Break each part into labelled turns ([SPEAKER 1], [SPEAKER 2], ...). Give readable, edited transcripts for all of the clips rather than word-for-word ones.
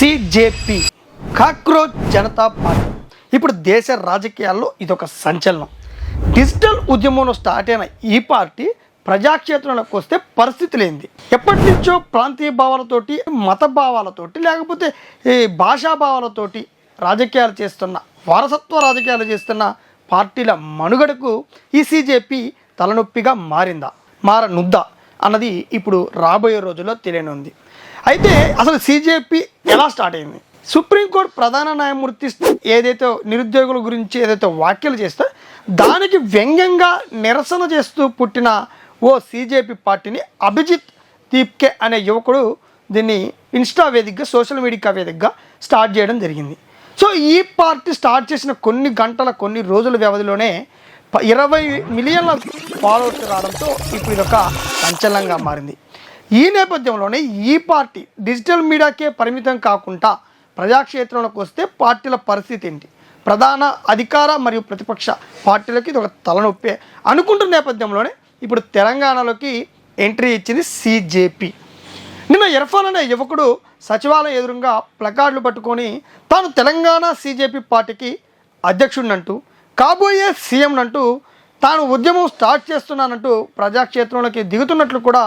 [SPEAKER 1] సిజేపీ cockroach Janata party ఇప్పుడు దేశ రాజకీయాల్లో ఇదొక సంచలనం. డిజిటల్ ఉద్యమంలో స్టార్ట్ అయిన ఈ పార్టీ ప్రజాక్షేత్రంలోకి వస్తే పరిస్థితి లేనిది. ఎప్పటి నుంచో ప్రాంతీయ భావాలతోటి, మత భావాలతోటి, లేకపోతే ఈ భాషా భావాలతోటి రాజకీయాలు చేస్తున్న, వారసత్వ రాజకీయాలు చేస్తున్న పార్టీల మనుగడకు ఈ సిజేపీ తలనొప్పిగా మారనుద్దా అన్నది ఇప్పుడు రాబోయే రోజుల్లో తెలియనుంది. అయితే అసలు సిజేపీ ఎలా స్టార్ట్ అయింది? సుప్రీంకోర్టు ప్రధాన న్యాయమూర్తి ఏదైతే నిరుద్యోగుల గురించి ఏదైతే వ్యాఖ్యలు చేస్తే దానికి వ్యంగ్యంగా నిరసన చేస్తూ పుట్టిన ఓ సిజేపీ పార్టీని అభిజిత్ దీప్కే అనే యువకుడు దీన్ని ఇన్స్టా వేదికగా, సోషల్ మీడియా వేదికగా స్టార్ట్ చేయడం జరిగింది. సో ఈ పార్టీ స్టార్ట్ చేసిన కొన్ని గంటల, కొన్ని రోజుల వ్యవధిలోనే 20 మిలియన్ల ఫాలోవర్స్ రావడంతో ఇప్పుడు ఇదొక సంచలనంగా మారింది. ఈ నేపథ్యంలోనే ఈ పార్టీ డిజిటల్ మీడియాకే పరిమితం కాకుండా ప్రజాక్షేత్రంలోకి వస్తే పార్టీల పరిస్థితి ఏంటి, ప్రధాన అధికార మరియు ప్రతిపక్ష పార్టీలకి ఇది ఒక తలనొప్పే అనుకుంటున్న నేపథ్యంలోనే ఇప్పుడు తెలంగాణలోకి ఎంట్రీ ఇచ్చింది సిజేపీ. నిన్న ఇర్ఫాన్ అనే యువకుడు సచివాలయం ఎదురుగా ప్లకార్డులు పట్టుకొని తాను తెలంగాణ సిజేపీ పార్టీకి అధ్యక్షుడినంటూ, కాబోయే సీఎంనంటూ, తాను ఉద్యమం స్టార్ట్ చేస్తున్నానంటూ ప్రజాక్షేత్రంలోకి దిగుతున్నట్లు కూడా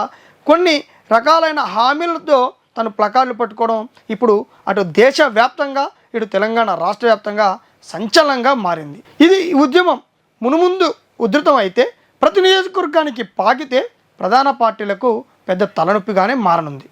[SPEAKER 1] కొన్ని రకాలైన హామీలతో తను ప్లకార్డులు పట్టుకోవడం ఇప్పుడు అటు దేశవ్యాప్తంగా, ఇటు తెలంగాణ రాష్ట్ర వ్యాప్తంగా సంచలనంగా మారింది. ఇది ఉద్యమం మునుముందు ఉధృతం అయితే ప్రతి నియోజకవర్గానికి పాకితే ప్రధాన పార్టీలకు పెద్ద తలనొప్పిగానే మారనుంది.